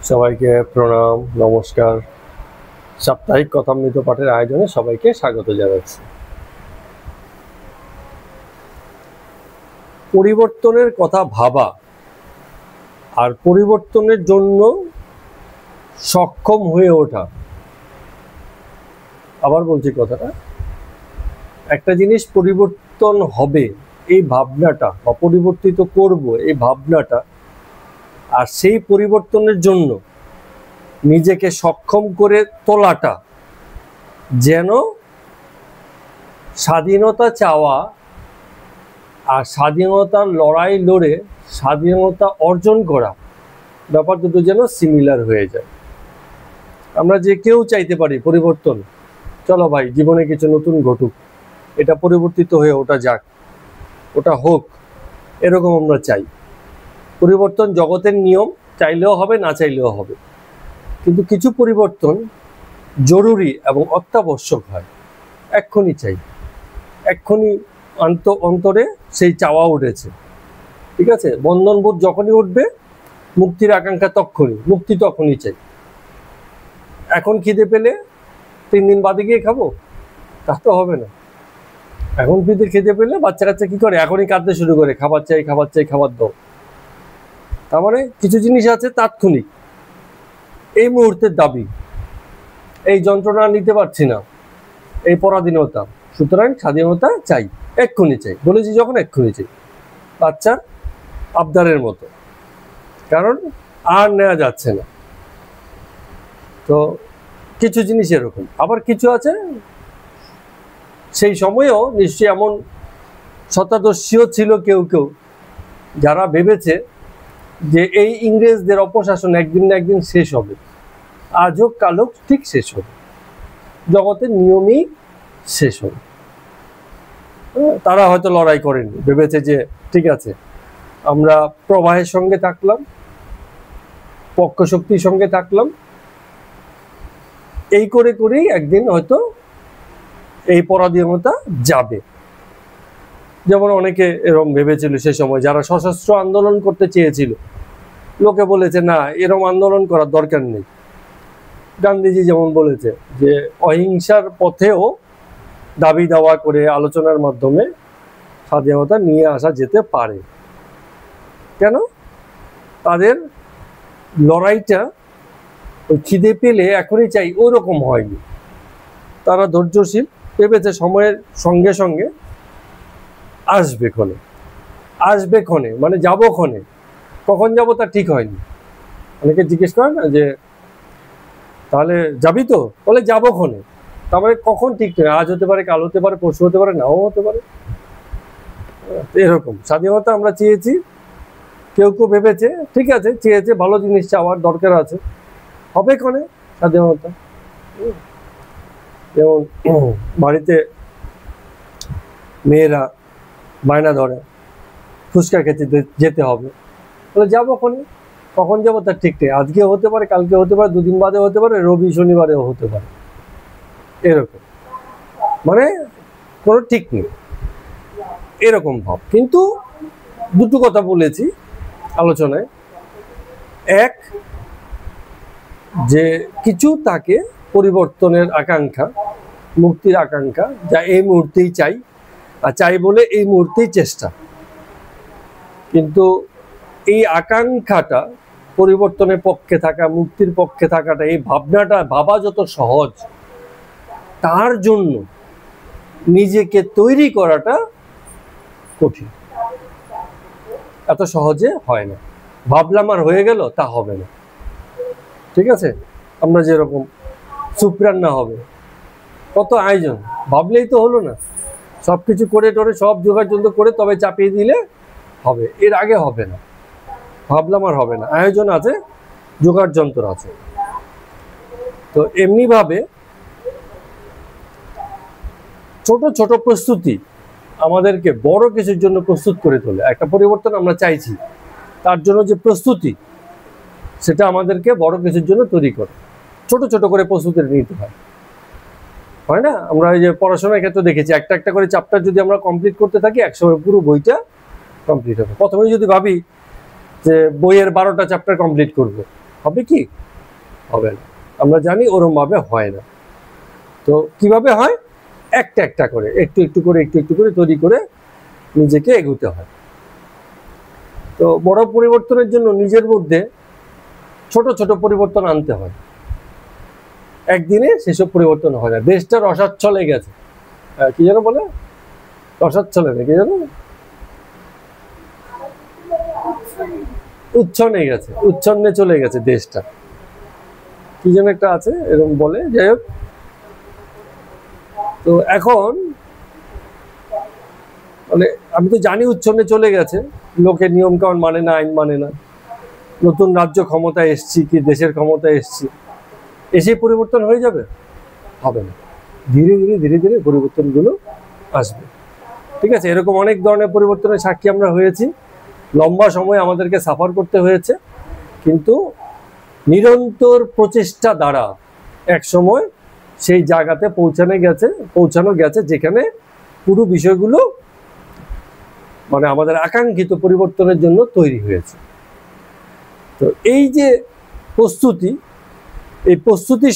সবাইকে প্রণাম, নমস্কার। সাপ্তাহিক কথামৃত পাঠের আয়োজনে সবাইকে স্বাগত জানাচ্ছি। পরিবর্তনের কথা ভাবা আর পরিবর্তনের জন্য সক্ষম হয়ে ওঠা, আবার বলছি কথাটা, একটা জিনিস পরিবর্তন হবে এই ভাবনাটা বা পরিবর্তিত করব এই ভাবনাটা, আর সেই পরিবর্তনের জন্য নিজেকে সক্ষম করে তোলাটা যেন স্বাধীনতা চাওয়া আর স্বাধীনতার লড়াই লড়ে স্বাধীনতা অর্জন করা, ব্যাপার দুটো যেন সিমিলার হয়ে যায়। আমরা যে কেউ চাইতে পারি পরিবর্তন, চলো ভাই জীবনে কিছু নতুন ঘটুক, এটা পরিবর্তিত হয়ে ওটা যাক, ওটা হোক, এরকম আমরা চাই। পরিবর্তন জগতের নিয়ম, চাইলেও হবে না চাইলেও হবে, কিন্তু কিছু পরিবর্তন জরুরি এবং অত্যাবশ্যক হয়, এক্ষুনি চাই, এক্ষুনি অন্তরে সেই চাওয়া উঠেছে, ঠিক আছে? বন্ধনবোধ যখনই উঠবে, মুক্তির আকাঙ্ক্ষা তখনই, মুক্তি তখনই চাই। এখন খিদে পেলে 3 দিন বাদে গিয়ে খাবো, তা তো হবে না। এখন খিদে পেলে বাচ্চা কাচ্চা কি করে, এখনই কাঁদতে শুরু করে, খাবার চাই খাবার চাই, খাবার দাও। তার মানে কিছু জিনিস আছে তাৎক্ষণিক, এই মুহূর্তের দাবি, এই যন্ত্রণা নিতে পারছি না, এই পরাধীনতা, সুতরাং স্বাধীনতা চাই, এক্ষুনি চাই, বলেছি যখন এক্ষুনি চাই, বাচ্চার আবদারের মতো, কারণ আর নেওয়া যাচ্ছে না। তো কিছু জিনিস এরকম, আবার কিছু আছে সেই সময়েও নিশ্চয়ই এমন শতাদর্শীও ছিল কেউ কেউ যারা ভেবেছে যে এই ইংরেজদের অপশাসন একদিন না একদিন শেষ হবে, আজ হোক কাল হোক ঠিক শেষ হবে, জগতের নিয়মই শেষ হবে। তারা হয়তো লড়াই করেনি, ভেবেছে যে ঠিক আছে আমরা প্রবাহের সঙ্গে থাকলাম, পক্ষ শক্তির সঙ্গে থাকলাম, এই করে করেই একদিন হয়তো এই পরাধীনতা যাবে। যেমন অনেকে এরকম ভেবেছিল সে সময়, যারা সশস্ত্র আন্দোলন করতে চেয়েছিল, লোকে বলেছে না এরকম আন্দোলন করার দরকার নেই। গান্ধীজি যেমন বলেছে যে অহিংসার পথেও দাবি দাওয়া করে আলোচনার মাধ্যমে স্বাধীনতা নিয়ে আসা যেতে পারে। কেন? তাদের লড়াইটা ওই খিদে পেলে এখনই চাই ওরকম হয়নি, তারা ধৈর্যশীল, ভেবেছে সময়ের সঙ্গে সঙ্গে আসবে ক্ষণে, আসবে ক্ষণে, মানে যাবো ক্ষণে, কখন যাবো তা ঠিক হয়নি। অনেকে জিজ্ঞেস করে না যে তাহলে যাবি তো, বলে যাবো ক্ষণে, তারপরে কখন ঠিক নয়, আজ হতে পারে, কাল হতে পারে, পরশু হতে পারে, নাও হতে পারে। এরকম স্বাধীনতা আমরা চেয়েছি, কেউ কেউ ভেবেছে ঠিক আছে চেয়েছে, ভালো জিনিস চাওয়ার দরকার আছে, হবে ক্ষণে স্বাধীনতা। যেমন বাড়িতে মেয়েরা বায়না ধরে ফুচকা খেতে যেতে হবে, বলে যাবো ক্ষণে, কখন যাবো তার ঠিক নেই, আজকে হতে পারে, কালকে হতে পারে, 2 দিন বাদে হতে পারে, রবি শনিবারেও হতে পারে, এরকম, মানে কোনো ঠিক নেই, এরকম ভাব। কিন্তু দুটো কথা বলেছি আলোচনায়, এক যে কিছু তাকে পরিবর্তনের আকাঙ্ক্ষা, মুক্তির আকাঙ্ক্ষা, যা এই মুহূর্তেই চাই, আর চাই বলে এই মুহূর্তেই চেষ্টা। কিন্তু এই আকাঙ্ক্ষাটা, পরিবর্তনের পক্ষে থাকা, মুক্তির পক্ষে থাকাটা, এই ভাবনাটা ভাবা যত সহজ, তার জন্য নিজেকে তৈরি করাটা কঠিন, এত সহজে হয় না। ভাবলাম আর হয়ে গেল, তা হবে না, ঠিক আছে? আমরা যেরকম স্যুপ রান্না হবে, কত আয়োজন, ভাবলেই তো হলো না, সবকিছু করে টোরে সব জোগাড় যন্ত্র করে তবে চাপিয়ে দিলে হবে, এর আগে হবে না। ভাবলাম আর হবে না, আয়োজন আছে, জোগাড় যন্ত্র আছে। তো এমনি ভাবে ছোট ছোট প্রস্তুতি আমাদেরকে বড় কিছুর জন্য প্রস্তুত করে তোলে। একটা পরিবর্তন আমরা চাইছি, তার জন্য যে প্রস্তুতি, সেটা আমাদেরকে বড় কিছুর জন্য তৈরি করে। ছোট ছোট করে প্রস্তুতি নিতে হয় না? আমরা এই যে পড়াশোনার ক্ষেত্রে দেখেছি, একটা একটা করে চ্যাপ্টার যদি আমরা কমপ্লিট করতে থাকি, একসময় পুরো বইটা কমপ্লিট হবে। প্রথমে যদি ভাবি যে বইয়ের 12টা চ্যাপ্টার কমপ্লিট করব, হবে কি? হবে না। আমরা জানি ওরম ভাবে হয় না। তো কিভাবে হয়? একটা একটা করে, একটু একটু করে, একটু একটু করে তৈরি করে নিজেকে এগোতে হয়। তো বড় পরিবর্তনের জন্য নিজের মধ্যে ছোট ছোট পরিবর্তন আনতে হয়। একদিনে সেসব পরিবর্তন হয় না। দেশটা রসাচ্ছলে গেছে, কি যেন বলে, রসাচ্ছলে না, কি জানো, উচ্ছন্নে গেছে, উচ্ছন্নে চলে গেছে দেশটা, কি যেন একটা আছে এরকম বলে। যাই হোক, তো এখন মানে আমি তো জানি উচ্ছন্নে চলে গেছে, লোকের নিয়ম কানুন মানে না, আইন মানে না। নতুন রাজ্য ক্ষমতায় এসছি কি দেশের ক্ষমতায় এসছি, এসে পরিবর্তন হয়ে যাবে? হবে না। ধীরে ধীরে ধীরে ধীরে পরিবর্তনগুলো আসবে। ঠিক আছে, এরকম অনেক ধরনের পরিবর্তনের সাক্ষী আমরা হয়েছি, লম্বা সময় আমাদেরকে সাফার করতে হয়েছে, কিন্তু নিরন্তর প্রচেষ্টা দ্বারা এক সময় সেই জায়গাতে পৌঁছানো গেছে যেখানে পুরো বিষয়গুলো মানে আমাদের আকাঙ্ক্ষিত পরিবর্তনের জন্য তৈরি হয়েছে। তো এই যে প্রস্তুতি, এই প্রস্তুতির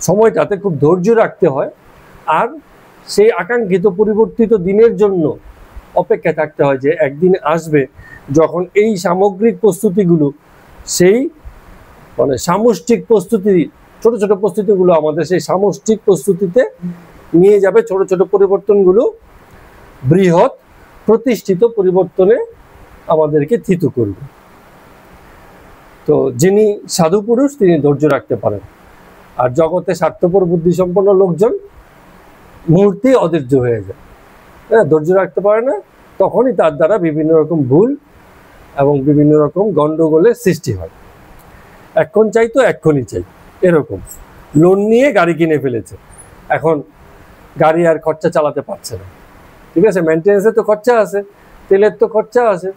সময়টাতে খুব ধৈর্য রাখতে হয়, আর সেই আকাঙ্ক্ষিত পরিবর্তিত দিনের জন্য অপেক্ষায় থাকতে হয় যে একদিন আসবে যখন এই সামগ্রিক প্রস্তুতিগুলো সেই মানে সামষ্টিক প্রস্তুতি, ছোট ছোট প্রস্তুতিগুলো আমাদের সেই সামষ্টিক প্রস্তুতিতে নিয়ে যাবে, ছোট ছোট পরিবর্তনগুলো বৃহৎ প্রতিষ্ঠিত পরিবর্তনে আমাদেরকে থিত করবে। তো যিনি সাধু পুরুষ তিনি ধৈর্য রাখতে পারেন, আর জগতে স্বার্থপর বুদ্ধিসম্পন্ন লোকজন মুহূর্তেই অধৈর্য হয়ে যায়, হ্যাঁ, ধৈর্য রাখতে পারে না, তখনই তার দ্বারা বিভিন্ন রকম ভুল এবং বিভিন্ন রকম গন্ডগোলের সৃষ্টি হয়। এখন চাই তো এক্ষুনি চাই, এরকম লোন নিয়ে গাড়ি কিনে ফেলেছে, এখন গাড়ি আর খরচা চালাতে পারছে না। ঠিক আছে, মেনটেন্যান্সের তো খরচা আছে, তেলের তো খরচা আছে,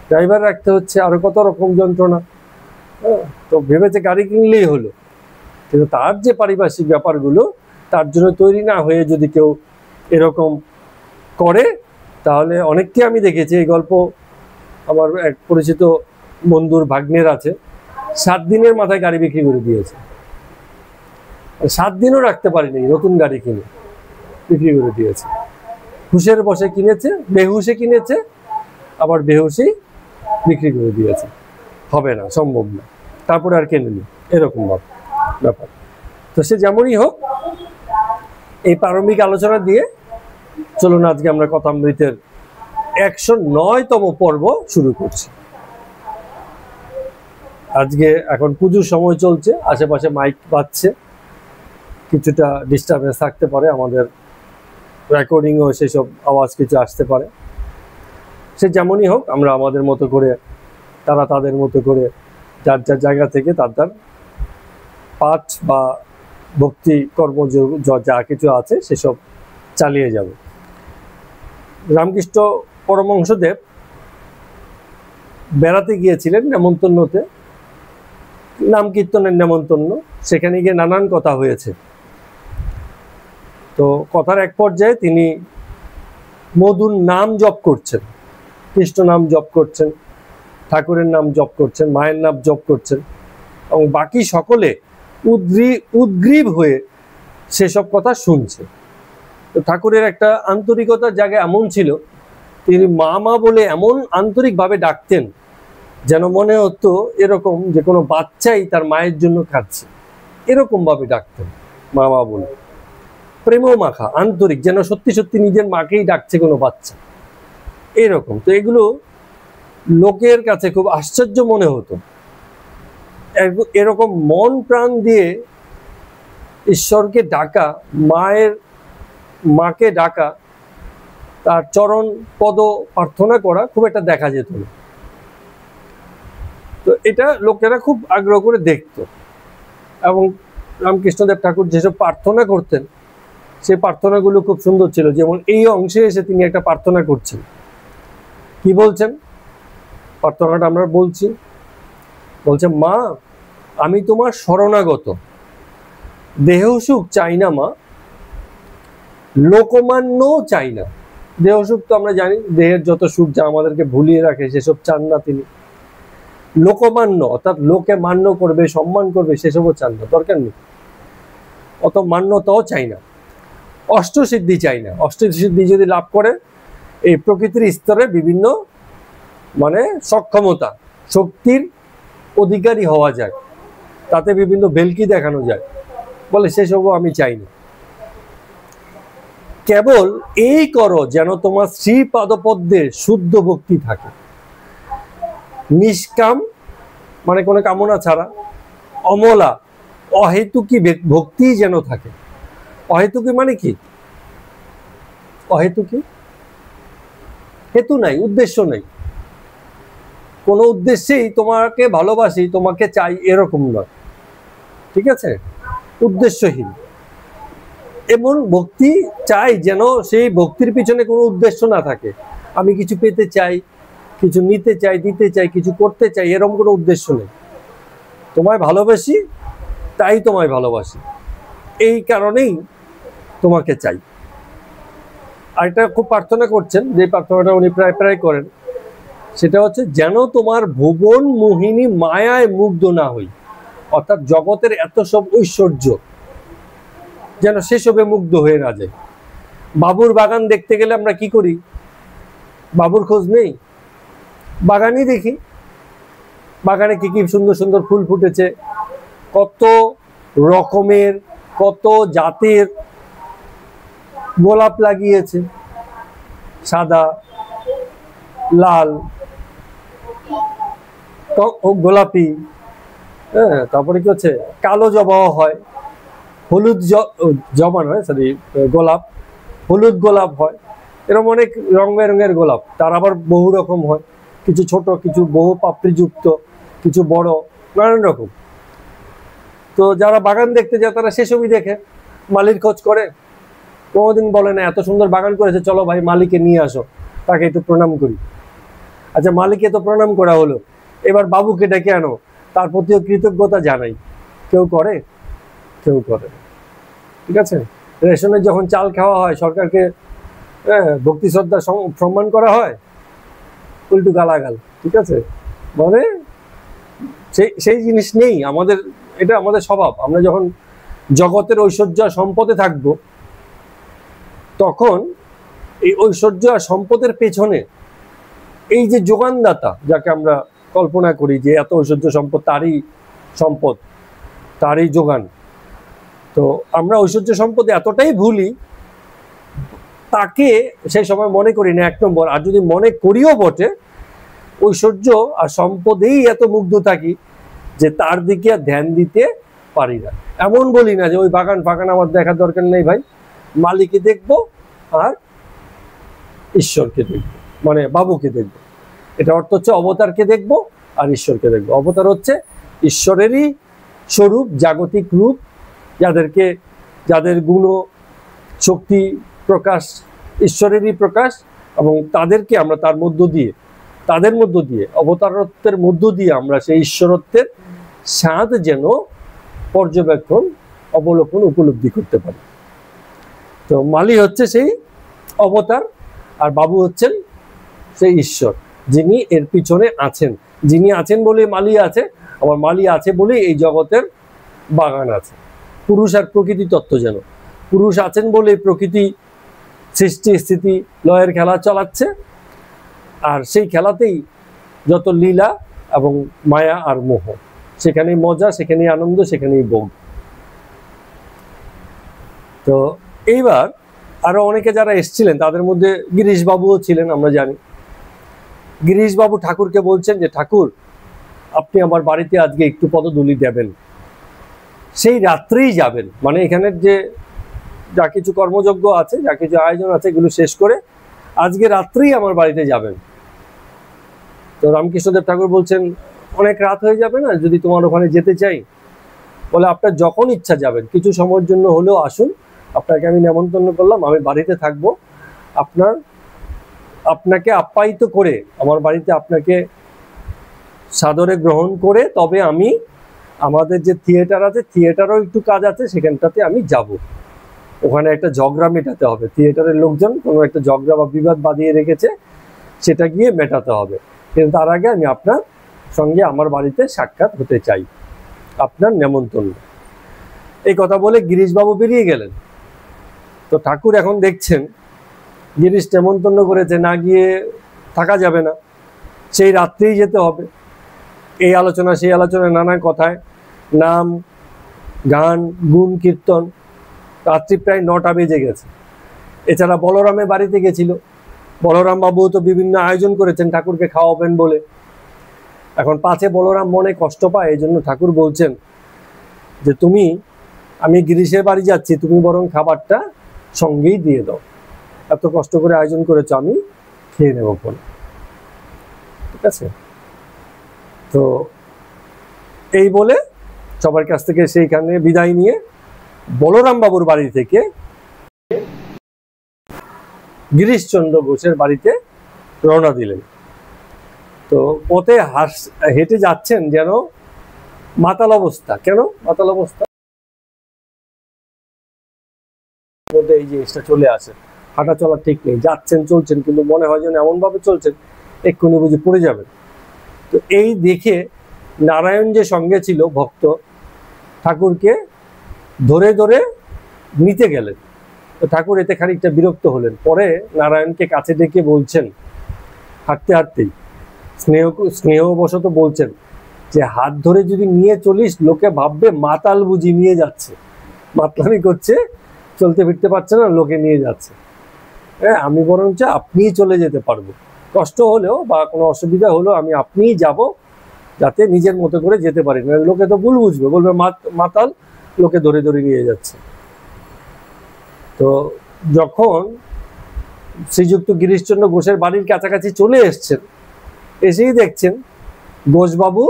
ড্রাইভার রাখতে হচ্ছে, আরো কত রকম যন্ত্রণা। হ্যাঁ, তো ভেবেছে গাড়ি কিনলেই হলো, কিন্তু তার যে পারিপার্শ্বিক ব্যাপারগুলো তার জন্য তৈরি না হয়ে যদি কেউ এরকম করে, তাহলে অনেককে আমি দেখেছি, এই গল্প আমার এক পরিচিত বন্ধুর ভাগ্নের আছে, 7 দিনের মাথায় গাড়ি বিক্রি করে দিয়েছে, 7 দিনও রাখতে পারিনি, নতুন গাড়ি কিনে বিক্রি করে দিয়েছে। হুশের বসে কিনেছে, বেহুশে কিনেছে, আবার বেহুশেই বিক্রি করে দিয়েছে। হবে না, সম্ভব না, তারপরে আর কেনেনি, এরকম ব্যাপার। তো সে যেমনই হোক, এই প্রারম্ভিক আলোচনা দিয়ে চলুন আজকে আমরা কথামৃতের 109তম পর্ব শুরু করছি। আজকে এখন পুজোর সময় চলছে, আশেপাশে মাইক বাজছে, কিছুটা ডিস্টারবেন্স থাকতে পারে, আমাদের রেকর্ডিংও সেসব আওয়াজ কিছু আসতে পারে। সে যেমনই হোক, আমরা আমাদের মতো করে, তারা তাদের মতো করে, যার যার জায়গা থেকে তার পাঠ বা ভক্তি কর্ম যা কিছু আছে সেসব চালিয়ে যাব। রামকৃষ্ণ পরমহংসদেব বেড়াতে গিয়েছিলেন নেমন্তন্নতে, নাম কীর্তনের নেমন্তন্ন, সেখানে গিয়ে নানান কথা হয়েছে। তো কথার এক পর্যায়ে তিনি মধুর নাম জপ করছেন, কৃষ্ণ নাম জপ করছেন, ঠাকুরের নাম জপ করছেন, মায়ের নাম জপ করছেন, এবং বাকি সকলে উদ্গ্রীব হয়ে সেসব কথা শুনছে। তো ঠাকুরের একটা আন্তরিকতার জায়গা এমন ছিল, তিনি মা মা বলে এমন আন্তরিকভাবে ডাকতেন যেন মনে হতো এরকম যে কোনো বাচ্চাই তার মায়ের জন্য কাঁদছে, এরকম ভাবে ডাকতেন মা মা বলে, প্রেম মাখা আন্তরিক, যেন সত্যি সত্যি নিজের মাকেই ডাকছে কোনো বাচ্চা, এরকম। তো এগুলো লোকের কাছে খুব আশ্চর্য মনে হতো। এরকম মন প্রাণ দিয়ে ঈশ্বরকে ডাকা, মাকে ডাকা, তার চরণ পদ প্রার্থনা করা খুব একটা দেখা যেত না। তো এটা লোকেরা খুব আগ্রহ করে দেখত, এবং রামকৃষ্ণদেব ঠাকুর যেসব প্রার্থনা করতেন সেই প্রার্থনাগুলো খুব সুন্দর ছিল। যেমন এই অংশে এসে তিনি একটা প্রার্থনা করছেন, কি বলছেন প্রার্থনাটা আমরা বলছি, বলছে, মা আমি তোমার শরণাগত, দেহ সুখ চাই না মা, লোকমান্য চাই না। দেহ সুখ তো আমরা জানি, দেহের যত সুখ যা আমাদেরকে ভুলিয়ে রাখে সেসব চান না তিনি। লোকমান্য অর্থাৎ লোকে মান্য করবে, সম্মান করবে, সেসবও চান না, দরকার নেই। অত মান্যতাও চাই না। অষ্টসিদ্ধি চাই না। অষ্টসিদ্ধি যদি লাভ করে এই প্রকৃতির স্তরে বিভিন্ন মানে সক্ষমতা, শক্তির অধিকারী হওয়া যায়, তাতে বিভিন্ন ভেলকি দেখানো যায়, বলে সেসবও আমি চাই না। কেবল এই করো যেন তোমার শ্রী পাদপদ্মে শুদ্ধ ভক্তি থাকে, নিষ্কাম মানে কোনো কামনা ছাড়া, অমলা অহেতুকী ভক্তি যেন থাকে। অহেতুকী মানে কি? অহেতুকী হেতু নাই, উদ্দেশ্য নেই, কোনো উদ্দেশ্যেই তোমাকে ভালোবাসি, তোমাকে চাই, এরকম নয়, ঠিক আছে? উদ্দেশ্যহীন এমন ভক্তি চাই যেন সেই ভক্তির পিছনে কোনো উদ্দেশ্য না থাকে। আমি কিছু পেতে চাই, কিছু নিতে চাই, দিতে চাই, কিছু করতে চাই, এরকম কোনো উদ্দেশ্য নেই। তোমায় ভালোবাসি, তাই তোমায় ভালোবাসি, এই কারণেই তোমাকে চাই। আর এটা খুব প্রার্থনা করছেন, যে প্রার্থনাটা উনি প্রায় প্রায় করেন, সেটা হচ্ছে যেন তোমার ভুবন মোহিনী মায়ায় মুগ্ধ না হই, অর্থাৎ জগতের এত সব ঐশ্বর্য যেন সেসবে মুগ্ধ হয়ে না যায়। বাবুর বাগান দেখতে গেলে আমরা কি করি? বাবুর খোঁজ নেই, বাগানই দেখি, বাগানে কি কি সুন্দর সুন্দর ফুল ফুটেছে, কত রকমের কত জাতের গোলাপ লাগিয়েছে, সাদা, লাল, গোলাপি, হ্যাঁ, তারপরে কি হচ্ছে কালো জবাও হয়, হলুদ জবা নয় সরি গোলাপ, হলুদ গোলাপ হয়, এরকম অনেক রং বেরঙের গোলাপ। তার আবার বহু রকম হয়, কিছু ছোট, কিছু বহু পাপড়িযুক্ত, কিছু বড়, নানান রকম। তো যারা বাগান দেখতে যায় তারা সেসবই দেখে, মালির খোঁজ করে, কোনোদিন বলে না এত সুন্দর বাগান করেছে, চলো ভাই মালিকে নিয়ে আসো, তাকে একটু প্রণাম করি। আচ্ছা, মালিকে তো প্রণাম করা হলো, এবার বাবুকে ডেকে আনো, তার প্রতিও কৃতজ্ঞতা জানাই। কেউ করে? কেউ করে, ঠিক আছে? রেশনের যখন চাল খাওয়া হয়, সরকারকে ভক্তি শ্রদ্ধা সম্মান করা হয়, উল্টু গালাগাল, ঠিক আছে? মানে সেই জিনিস নেই আমাদের, এটা আমাদের স্বভাব। আমরা যখন জগতের ঐশ্বর্য আর সম্পদে থাকবো, তখন এই ঐশ্বর্য আর সম্পদের পেছনে এই যে যোগানদাতা, যাকে আমরা কল্পনা করি যে এত ঐশ্বর্য সম্পদ তারই সম্পদ, তারই যোগান, তো আমরা ঐশ্বর্য সম্পদে এতটাই ভুলি, তাকে সেই সময় মনে করি না, এক নম্বর। আর যদি মনে করিও বটে, ঐশ্বর্য আর সম্পদেই এত মুগ্ধ থাকি যে তার দিকে আর ধ্যান দিতে পারি না। এমন বলি না যে ওই বাগান ফাগান আমার দেখার দরকার নেই ভাই, মালিককে দেখবো আর ঈশ্বরকে দেখবো, মানে বাবুকে দেখবো। এটা অর্থ হচ্ছে অবতারকে দেখবো আর ঈশ্বরকে দেখবো। অবতার হচ্ছে ঈশ্বরেরই স্বরূপ, জাগতিক রূপ, যাদের গুণ শক্তি প্রকাশ ঈশ্বরেরই প্রকাশ, এবং তাদেরকে আমরা তাদের মধ্য দিয়ে অবতারত্বের মধ্য দিয়ে আমরা সেই ঈশ্বরত্বের স্বাদ যেন পর্যবেক্ষণ, অবলোকন, উপলব্ধি করতে পারি। তো মালি হচ্ছে সেই অবতার, আর বাবু হচ্ছেন সেই ঈশ্বর, যিনি এর পিছনে আছেন। যিনি আছেন বলে মালি আছে, আবার মালি আছে বলে এই জগতের বাগান আছে। পুরুষ আর প্রকৃতি তত্ত্ব, যেন পুরুষ আছেন বলে প্রকৃতি সৃষ্টি স্থিতি লয়ের খেলা চালাচ্ছে, আর সেই খেলাতেই যত লীলা এবং মায়া আর মোহ, সেখানেই মজা, সেখানেই আনন্দ, সেখানেই ভোগ। তো এইবার আরো অনেকে যারা এসছিলেন, তাদের মধ্যে গিরিশ বাবুও ছিলেন, আমরা জানি। গিরিশ বাবু ঠাকুরকে বলছেন যে ঠাকুর, আপনি আমার বাড়িতে আজকে একটু পদধূলি দেবেন, সেই রাত্রেই যাবেন, মানে এখানের যে যা কিছু কর্মযজ্ঞ আছে, যা কিছু আয়োজন আছে, এগুলো শেষ করে আজকে রাত্রেই আমার বাড়িতে যাবেন। তো রামকৃষ্ণদেব ঠাকুর বলছেন, অনেক রাত হয়ে যাবে না যদি তোমার ওখানে যেতে চাই? বলে, আপনার যখন ইচ্ছা যাবেন, কিছু সময়ের জন্য হলেও আসুন, আপনাকে আমি নেমন্তন্ন করলাম, আমি বাড়িতে থাকবো, আপনাকে আপ্যায়িত করে আমার বাড়িতে আপনাকে সাদরে গ্রহণ করে তবে আমি আমাদের যে থিয়েটার আছে, থিয়েটারও একটু কাজ আছে, সেখানটাতে আমি যাব। ওখানে একটা ঝগড়া মেটাতে হবে, থিয়েটারের লোকজন কোনো একটা ঝগড়া বা বিবাদ বাঁধিয়ে রেখেছে, সেটা গিয়ে মেটাতে হবে, কিন্তু তার আগে আমি আপনার সঙ্গে আমার বাড়িতে সাক্ষাৎ হতে চাই, আপনার নেমন্তন্ন। এই কথা বলে গিরিশবাবু বেরিয়ে গেলেন। তো ঠাকুর এখন দেখছেন গিরিশ নেমন্তন্ন করেছে, না গিয়ে থাকা যাবে না, সেই রাত্রেই যেতে হবে। এই আলোচনা সেই আলোচনা, নানা কথায়, নাম গান গুণ কীর্তন, রাত্রি প্রায় 9টা বেজে গেছে। এছাড়া বলরামের বাড়িতে গেছিল, বলরাম বাবু তো বিভিন্ন আয়োজন করেছেন ঠাকুরকে খাওয়াবেন বলে। এখন পাছে বলরাম মনে কষ্ট পায়, এই জন্য ঠাকুর বলছেন যে তুমি, আমি গিরিশের বাড়ি যাচ্ছি, তুমি বরং খাবারটা সঙ্গেই দিয়ে দাও, এত কষ্ট করে আয়োজন করেছো, আমি খেয়ে নেব ফোন। ঠিক আছে? তো এই বলে সবার কাছ থেকে সেইখানে বিদায় নিয়ে বলরাম বাবুর বাড়ি থেকে গিরিশচন্দ্র ঘোষের বাড়িতে রওনা দিলেন। তো পথে হেঁটে যাচ্ছেন যেন মাতাল অবস্থা। কেন মাতাল অবস্থা? মধ্যে এই জিনিসটা চলে আসে, হাঁটা চলা ঠিক নেই, যাচ্ছেন চলছেন, কিন্তু মনে হয় যেন এমন ভাবে চলছেন এক্ষুনি বুঝি পড়ে যাবেন। তো এই দেখে নারায়ণ যে সঙ্গে ছিল ভক্ত, ঠাকুরকে ধরে ধরে নিতে গেলেন। তো ঠাকুর এতে খানিকটা বিরক্ত হলেন। পরে নারায়ণকে কাছে ডেকে বলছেন, হাঁটতে হাঁটতেই স্নেহবশত বলছেন যে হাত ধরে যদি নিয়ে চলিস, লোকে ভাববে মাতাল বুঝি নিয়ে যাচ্ছে, মাতলামি করছে, চলতে ফিরতে পারছে না, লোকে নিয়ে যাচ্ছে। হ্যাঁ, আমি বরঞ্চ আপনিই চলে যেতে পারবো, কষ্ট হলেও বা কোনো অসুবিধা হলেও আমি আপনিই যাব, যাতে নিজের মতো করে যেতে পারি না, লোকে তো ভুল বুঝবে, বলবে মাতাল, লোকে ধরে ধরে নিয়ে যাচ্ছে। তো যখন শ্রীযুক্ত গিরিশচন্দ্র ঘোষের বাড়ির কাছাকাছি চলে এসছেন, এসেই দেখছেন ঘোষবাবু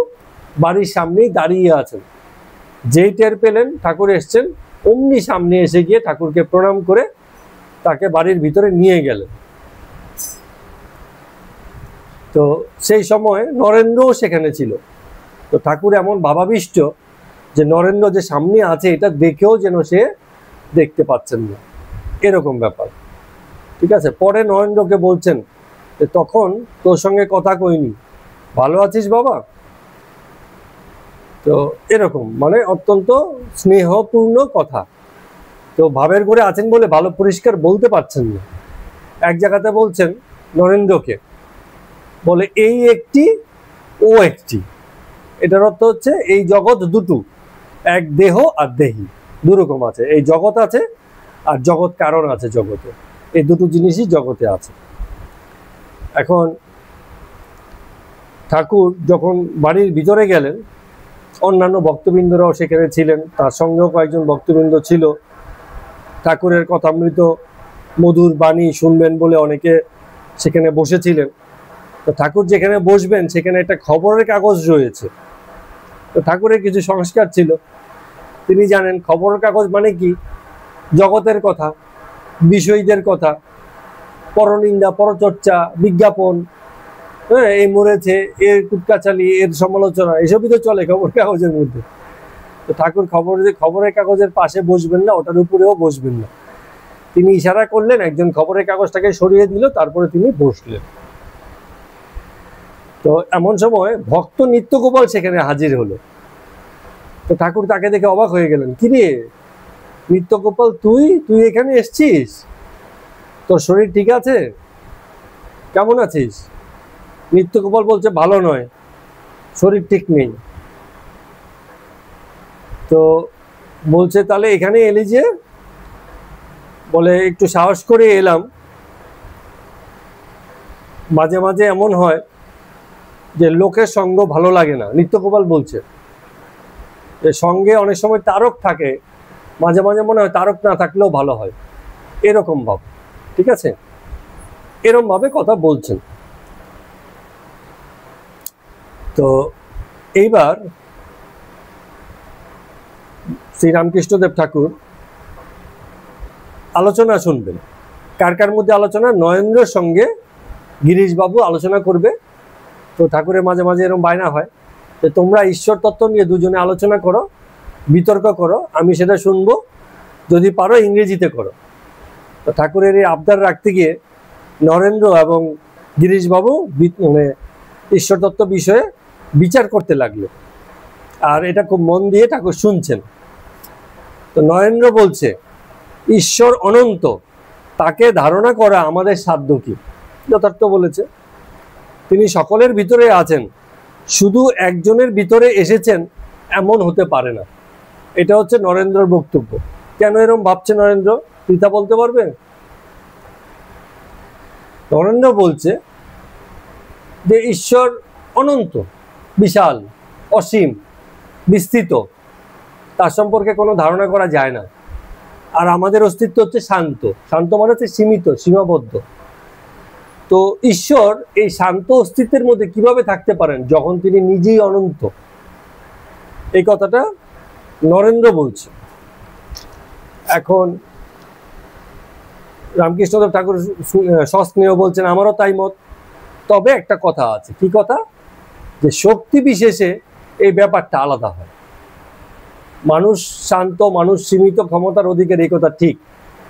বাড়ির সামনেই দাঁড়িয়ে আছেন। যেই টের পেলেন ঠাকুর এসছেন, অমনি সামনে এসে গিয়ে ঠাকুরকে প্রণাম করে তাকে বাড়ির ভিতরে নিয়ে গেলেন। তো সেই সময় নরেন্দ্রও সেখানে ছিল। তো ঠাকুর এমন ভাবাবিষ্ট যে নরেন্দ্র যে সামনে আছে এটা দেখেও যেন সে দেখতে পাচ্ছেন না, এরকম ব্যাপার। ঠিক আছে? পরে নরেন্দ্রকে বলছেন যে তখন তোর সঙ্গে কথা কইনি, ভালো আছিস বাবা? তো এরকম মানে অত্যন্ত স্নেহপূর্ণ কথা। তো ভাবের ঘরে আছেন বলে ভালো পরিষ্কার বলতে পারছেন না। এক জায়গাতে বলছেন নরেন্দ্রকে, বলে এই একটি ও একটি, এটার অর্থ হচ্ছে এই জগৎ দুটো, এক দেহ আর দেহি, দুরকম আছে। এই জগৎ আছে আর জগৎ কারণ আছে জগতে, এই দুটো জিনিসই জগতে আছে। এখন ঠাকুর যখন বাড়ির ভিতরে গেলেন, অন্যান্য ভক্তবৃন্দরাও সেখানে ছিলেন, তার সঙ্গেও কয়েকজন ভক্তবৃন্দ ছিল। ঠাকুরের কথামৃত মধুর বাণী শুনবেন বলে অনেকে সেখানে বসেছিলেন। তো ঠাকুর যেখানে বসবেন সেখানে একটা খবরের কাগজ রয়েছে। তো ঠাকুরের কিছু সংস্কার ছিল, তিনি জানেন খবরের কাগজ মানে কি, জগতের কথা, বিষয়ীদের কথা, পরনিন্দা, পরচর্চা, বিজ্ঞাপন, হ্যাঁ, এই মরেছে, এর কুটকাচালি, এর সমালোচনা, এসবই তো চলে খবর কাগজের মধ্যে। তো ঠাকুর খবরের কাগজের পাশে বসবেন না, ওটার উপরেও বসবেন না। তিনি ইশারা করলেন, একজন খবরের কাগজটাকে সরিয়ে দিল, তারপরে তিনি বসলেন। তো এমন সময় ভক্ত নিত্যগোপাল সেখানে হাজির হলো। তো ঠাকুর তাকে দেখে অবাক হয়ে গেলেন, কি রে নিত্যগোপাল, তুই এখানে এসছিস? তোর শরীর ঠিক আছে? কেমন আছিস? নিত্যগোপাল বলছে, ভালো নয়, শরীর ঠিক নেই। তো বলছে, তাহলে এখানে এলি যে? বলে, একটু সাহস করে এলাম, মাঝে মাঝে এমন হয় যে লোকের সঙ্গ ভালো লাগে না। নিত্যগোপাল বলছে যে সঙ্গে অনেক সময় তারক থাকে, মাঝে মাঝে মনে হয় তারক না থাকলেও ভালো হয়, এরকম ভাব। ঠিক আছে? এরকম ভাবে কথা বলছেন। তো এইবার শ্রীরামকৃষ্ণদেব ঠাকুর আলোচনা শুনবেন। কার কার মধ্যে আলোচনা? নরেন্দ্রের সঙ্গে গিরিশবাবু আলোচনা করবে। তো ঠাকুরের মাঝে মাঝে এরকম বায়না হয় যে তোমরা ঈশ্বর তত্ত্ব নিয়ে দুজনে আলোচনা করো, বিতর্ক করো, আমি সেটা শুনবো, যদি পারো ইংরেজিতে করো। তো ঠাকুরের এই আবদার রাখতে গিয়ে নরেন্দ্র এবং গিরিশবাবু মানে ঈশ্বর তত্ত্ব বিষয়ে বিচার করতে লাগলো, আর এটা খুব মন দিয়ে ঠাকুর শুনছেন। তো নরেন্দ্র বলছে ঈশ্বর অনন্ত, তাকে ধারণা করা আমাদের সাধ্য কি? যথার্থ বলেছে, তিনি সকলের ভিতরে আছেন, শুধু একজনের ভিতরে এসেছেন এমন হতে পারে না। এটা হচ্ছে নরেন্দ্রর বক্তব্য। কেন এরকম ভাবছে নরেন্দ্র, পিতা বলতে পারবে? নরেন্দ্র বলছে যে ঈশ্বর অনন্ত, বিশাল, অসীম, বিস্তৃত, তার সম্পর্কে কোনো ধারণা করা যায় না। আর আমাদের অস্তিত্ব হচ্ছে শান্ত। শান্ত মানে হচ্ছে সীমিত, সীমাবদ্ধ। তো ঈশ্বর এই শান্ত অস্তিত্বের মধ্যে কিভাবে থাকতে পারেন যখন তিনি নিজেই অনন্ত? এই কথাটা নরেন্দ্র বলছে। এখন রামকৃষ্ণদেব ঠাকুর সস্নেহ বলছেন আমারও তাই মত। তবে একটা কথা আছে। কি কথা? যে শক্তি বিশেষে এই ব্যাপারটা আলাদা হয়। মানুষ শান্ত, মানুষ সীমিত ক্ষমতার অধিকার, এই কথা ঠিক,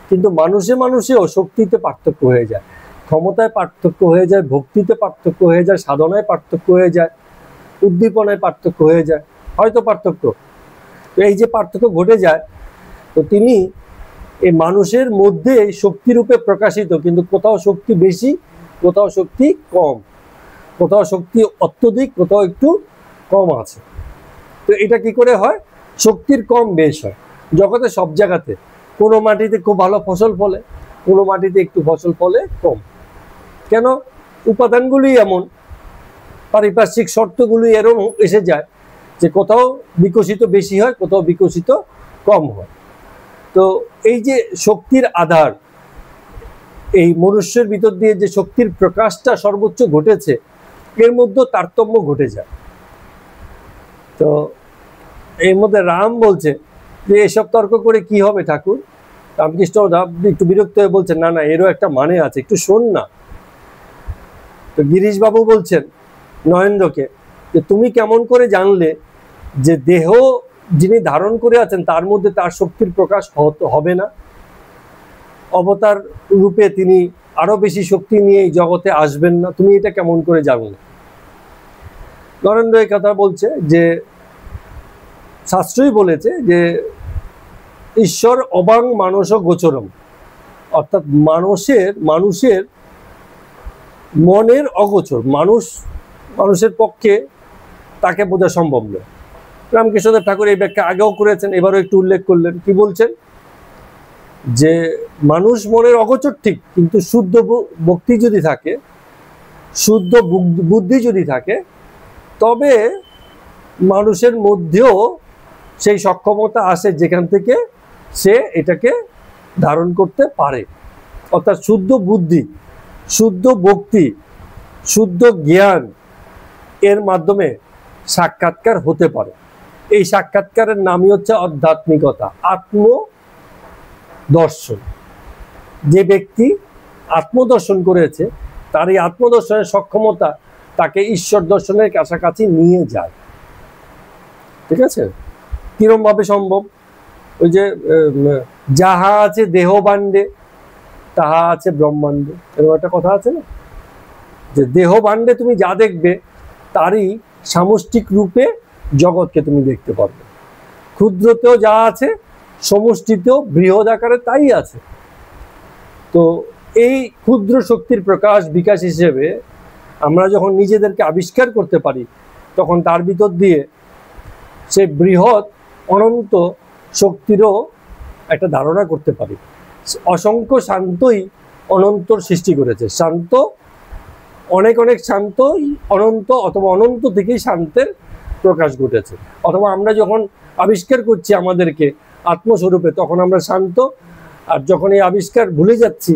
কিন্তু মানুষে মানুষেও শক্তিতে পার্থক্য হয়ে যায়, ক্ষমতায় পার্থক্য হয়ে যায়, ভক্তিতে পার্থক্য হয়ে যায়, সাধনায় পার্থক্য হয়ে যায়, উদ্দীপনায় পার্থক্য হয়ে যায়, হয়তো পার্থক্য। তো এই যে পার্থক্য ঘটে যায়, তো তিনি এই মানুষের মধ্যে শক্তিরূপে প্রকাশিত, কিন্তু কোথাও শক্তি বেশি, কোথাও শক্তি কম, কোথাও শক্তি অত্যধিক, কোথাও একটু কম আছে। তো এটা কি করে হয়? শক্তির কম বেশ হয় জগতে সব জায়গাতে। কোনো মাটিতে খুব ভালো ফসল ফলে, কোনো মাটিতে একটু ফসল ফলে কম। কেন? উপাদানগুলি এমন, পারিপার্শ্বিক শর্তগুলি এরকম এসে যায় যে কোথাও বিকশিত বেশি হয়, কোথাও বিকশিত কম হয়। তো এই যে শক্তির আধার, এই মনুষ্যের ভিতর দিয়ে যে শক্তির প্রকাশটা সর্বোচ্চ ঘটেছে, এর মধ্যে তারতম্য ঘটে যায়। তো এর মধ্যে রাম বলছে যে এসব তর্ক করে কি হবে ঠাকুর? রামকৃষ্ণ একটু বিরক্ত হয়ে বলছেন না না, এরও একটা মানে আছে, একটু শোন না। তো গিরিশবাবু বলছেন নরেন্দ্রকে যে তুমি কেমন করে জানলে যে দেহ যিনি ধারণ করে আছেন তার মধ্যে তার শক্তির প্রকাশ হবে না? অবতার রূপে তিনি আরো বেশি শক্তি নিয়ে এই জগতে আসবেন না, তুমি এটা কেমন করে জানলে? নরেন্দ্র এই কথা বলছে যে শাস্ত্রই বলেছে যে ঈশ্বর অবাং মানস গোচরম, অর্থাৎ মানুষের মনের অগোচর, মানুষের পক্ষে তাকে বোঝা সম্ভব নয়। রামকৃষ্ণদেব ঠাকুর এই ব্যাখ্যা আগেও করেছেন, এবারও একটু উল্লেখ করলেন। কি বলছেন? যে মানুষ মনের অগোচর ঠিক, কিন্তু শুদ্ধ ভক্তি যদি থাকে, শুদ্ধ বুদ্ধি যদি থাকে, তবে মানুষের মধ্যেও সেই সক্ষমতা আসে যেখান থেকে সে এটাকে ধারণ করতে পারে। অর্থাৎ শুদ্ধ বুদ্ধি, শুদ্ধ ভক্তি, শুদ্ধ জ্ঞান এর মাধ্যমে সাক্ষাৎকার হতে পারে। এই সাক্ষাৎকারের নামই হচ্ছে আধ্যাত্মিকতা, আত্মদর্শন। যে ব্যক্তি আত্মদর্শন করেছে তার এই আত্মদর্শনের সক্ষমতা তাকে ঈশ্বর দর্শনের কাছাকাছি নিয়ে যায়। ঠিক আছে? কিরম ভাবে সম্ভব? ওই যে যাহা আছে দেহ বান্ডে তাহা আছে ব্রহ্মাণ্ডে, এরকম একটা কথা আছে না? যে দেহ বান্ডে তুমি যা দেখবে তারই সামষ্টিক রূপে জগৎকে তুমি দেখতে পারবে। ক্ষুদ্রতেও যা আছে সমষ্টিতেও বৃহৎ আকারে তাই আছে। তো এই ক্ষুদ্র শক্তির প্রকাশ বিকাশ হিসেবে আমরা যখন নিজেদেরকে আবিষ্কার করতে পারি, তখন তার ভিতর দিয়ে সে বৃহৎ অনন্ত শক্তিরও একটা ধারণা করতে পারি। অসংখ্য শান্তই অনন্তর সৃষ্টি করেছে। শান্ত, অনেক অনেক শান্তই অনন্ত, অথবা অনন্ত থেকেই শান্তের প্রকাশ ঘটেছে। অথবা আমরা যখন আবিষ্কার করছি আমাদেরকে আত্মস্বরূপে, তখন আমরা শান্ত, আর যখন এই আবিষ্কার ভুলে যাচ্ছি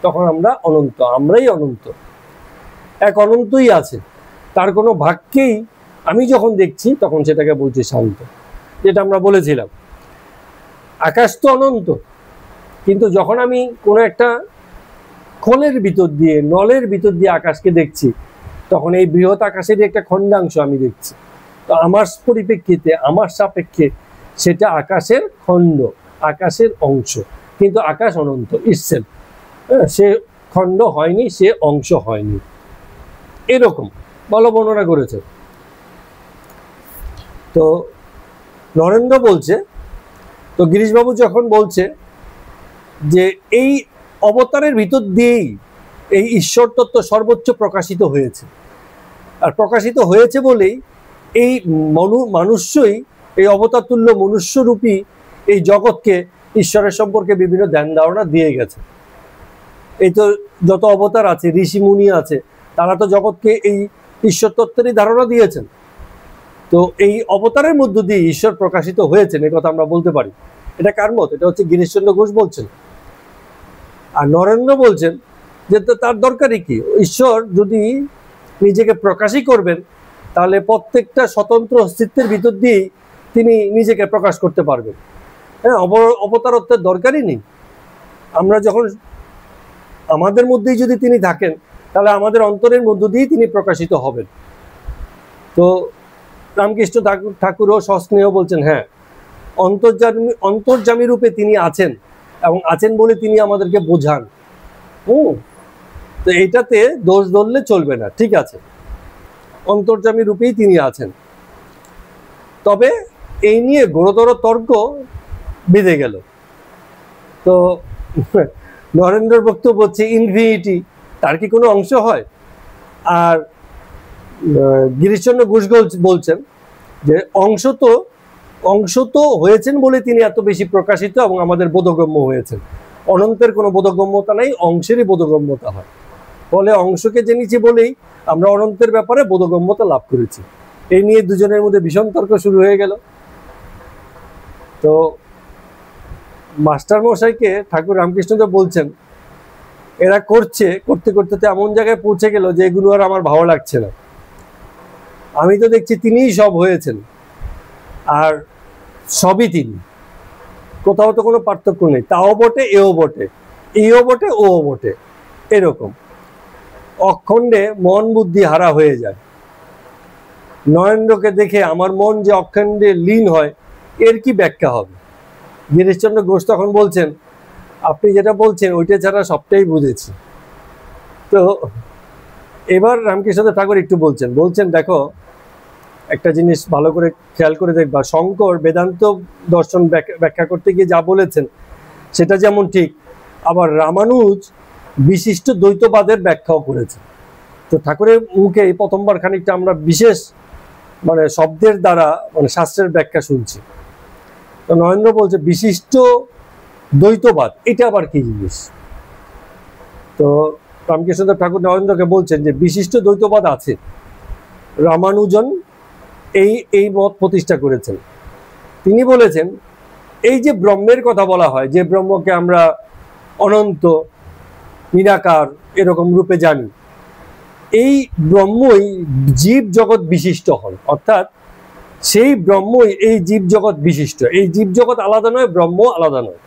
তখন আমরা অনন্ত। আমরাই অনন্ত, এক অনন্তই আছে, তার কোনো ভাগকেই আমি যখন দেখছি তখন সেটাকে বলছি শান্ত। যেটা আমরা বলেছিলাম, আকাশ তো অনন্ত, কিন্তু যখন আমি কোনো একটা খোলের ভিতর দিয়ে, নলের ভিতর দিয়ে আকাশকে দেখছি, তখন এই বৃহৎ আকাশেরই একটা খণ্ডাংশ আমি দেখছি। তো আমার পরিপ্রেক্ষিতে, আমার সাপেক্ষে সেটা আকাশের খণ্ড, আকাশের অংশ, কিন্তু আকাশ অনন্ত ইটসেলফ। সে খণ্ড হয়নি, সে অংশ হয়নি। এরকম বর্ণনা করেছে। তো নরেন্দ্র বলছে, তো গিরিশবাবু যখন বলছে যে এই অবতারের ভিতর দিয়েই এই ঈশ্বর তত্ত্ব সর্বোচ্চ প্রকাশিত হয়েছে, আর প্রকাশিত হয়েছে বলেই এই মানুষই, এই অবতার তুল্য মনুষ্যরূপী এই জগৎকে ঈশ্বরের সম্পর্কে বিভিন্ন ধ্যান ধারণা দিয়ে গেছে। এই তো যত অবতার আছে, ঋষি মুনি আছে, তারা তো জগৎকে এই ঈশ্বর তত্ত্বেরই ধারণা দিয়েছেন। তো এই অবতারের মধ্য দিয়ে ঈশ্বর প্রকাশিত হয়েছেন, এই কথা আমরা বলতে পারি। এটা কার মত? এটা হচ্ছে গিরিশচন্দ্র ঘোষ বলছেন। আর নরেন্দ্র বলছেন যে তার দরকারই কি, ঈশ্বর যদি নিজেকে প্রকাশই করবেন তাহলে প্রত্যেকটা স্বতন্ত্র অস্তিত্বের ভিতর দিয়েই তিনি নিজেকে প্রকাশ করতে পারবেন। হ্যাঁ, অবতারত্বের দরকারই নেই। আমরা যখন আমাদের মধ্যেই যদি তিনি থাকেন তাহলে আমাদের অন্তরের মধ্য দিয়েই তিনি প্রকাশিত হবেন। তো রামকৃষ্ণ ঠাকুরও সস্নেহ বলছেন, হ্যাঁ, অন্তর্যামী রূপে তিনি আছেন, এবং আছেন বলে তিনি আমাদেরকে বোঝান। তো এইটাতে দোষ ধরলে চলবে না, ঠিক আছে, অন্তর্যামী রূপেই তিনি আছেন। তবে এই নিয়ে ঘোরতর তর্ক বেঁধে গেল। তো নরেন্দ্র বক্তব্য হচ্ছে ইনফিনিটি তার কি কোনো অংশ হয়? আর গিরিশচন্দ্র ঘোষ বলছেন যে অংশ তো হয়েছেন বলে তিনি এত বেশি প্রকাশিত এবং আমাদের বোধগম্য হয়েছেন। অনন্তের কোনো বোধগম্যতা নাই, অংশেরই বোধগম্যতা হয়। ফলে অংশকে জেনেছি বলেই আমরা অনন্তের ব্যাপারে বোধগম্যতা লাভ করেছি। এই নিয়ে দুজনের মধ্যে ভীষণ তর্ক শুরু হয়ে গেল। তো মাস্টার মশাইকে ঠাকুর রামকৃষ্ণদেব বলছেন, এরা করতে করতে এমন জায়গায় পৌঁছে গেল যে এগুলো আর আমার ভালো লাগছে না। আমি তো দেখছি তিনিই সব হয়েছেন, আর সবই তিনি, কোথাও তো কোনো পার্থক্য নেই। তাও বটে, এও বটে, এও বটে, ওও বটে, এরকম অখণ্ডে মন বুদ্ধি হারা হয়ে যায়। নরেন্দ্রকে দেখে আমার মন যে অখণ্ডে লীন হয়, এর কি ব্যাখ্যা হবে? গিরিশচন্দ্র ঘোষ তখন বলছেন, আপনি যেটা বলছেন ওইটা ছাড়া সবটাই বুঝেছি। তো এবার রামকৃষ্ণদেব ঠাকুর একটু বলছেন দেখো, একটা জিনিস ভালো করে খেয়াল করে দেখবা, শঙ্কর বেদান্ত দর্শন ব্যাখ্যা করতে গিয়ে যা বলেছেন সেটা যেমন ঠিক, আবার রামানুজ বিশিষ্ট দ্বৈতবাদের ব্যাখ্যাও করেছেন। তো ঠাকুরের মুখে এই প্রথমবার খানিকটা আমরা বিশেষ শব্দের দ্বারা শাস্ত্রের ব্যাখ্যা শুনছি। তো নরেন্দ্র বলছে বিশিষ্ট দ্বৈতবাদ, এটা আবার কি জিনিস? তো রামকৃষ্ণদেব ঠাকুর নরেন্দ্রকে বলছেন যে বিশিষ্ট দ্বৈতবাদ আছে, রামানুজন এই মত প্রতিষ্ঠা করেছেন। তিনি বলেছেন এই যে ব্রহ্মের কথা বলা হয়, যে ব্রহ্মকে আমরা অনন্ত, নিরাকার এরকম রূপে জানি, এই ব্রহ্মই জীব জগৎ বিশিষ্ট হন, অর্থাৎ সেই ব্রহ্মই এই জীব জগৎ বিশিষ্ট। এই জীব জগৎ আলাদা নয়, ব্রহ্ম আলাদা নয়,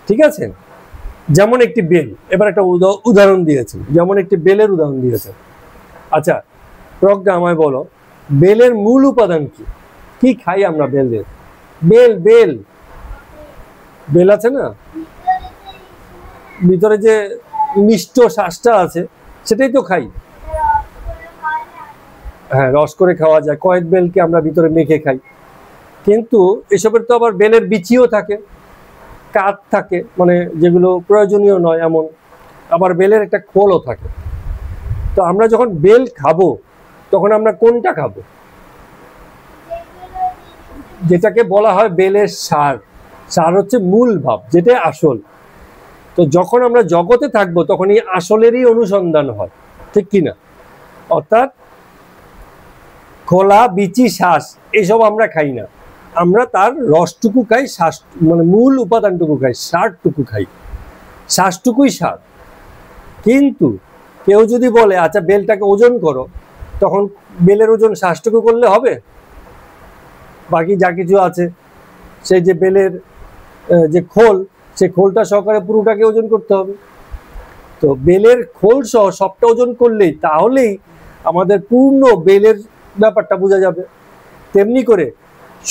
ঠিক আছে? যেমন একটি বেল, এবার একটা উদাহরণ দিয়েছেন, যেমন একটি বেলের উদাহরণ দিয়েছেন। আচ্ছা প্রজ্ঞা, আমায় বলো, বেলের মূল উপাদান কি? কি খাই আমরা বেলের? বেল আছে না, ভিতরে যে মিষ্ট শ্বাসটা আছে সেটাই তো খাই। হ্যাঁ, রস করে খাওয়া যায়, কয়েক বেলকে আমরা ভিতরে মেখে খাই। কিন্তু এসবের তো আবার বেলের বিচিও থাকে, কাঠ থাকে, যেগুলো প্রয়োজনীয় নয় এমন, আবার বেলের একটা খোলও থাকে। তো আমরা যখন বেল খাবো তখন আমরা কোনটা খাবো? যেটাকে বলা হয় বেলের সার। সার হচ্ছে মূল ভাব, যেটা আসল। তো যখন আমরা জগতে থাকবো তখন এই আসলেরই অনুসন্ধান হয়, ঠিক কিনা? অর্থাৎ খোলা, বিচি, শ্বাস এসব আমরা খাই না, আমরা তার রসটুকু খাই, শ্বাস মূল উপাদানটুকু খাই, সারটুকু খাই, শ্বাসটুকুই সার। কিন্তু কেউ যদি বলে আচ্ছা বেলটাকে ওজন করো, তখন বেলের ওজন শ্বাসটুকু করলে হবে? বাকি যা কিছু আছে, সেই যে বেলের যে খোল, সেই খোলটা সহকারে পুরোটাকে ওজন করতে হবে। তো বেলের খোল সহ সবটা ওজন করলেই, তাহলেই আমাদের পূর্ণ বেলের ব্যাপারটা বোঝা যাবে। তেমনি করে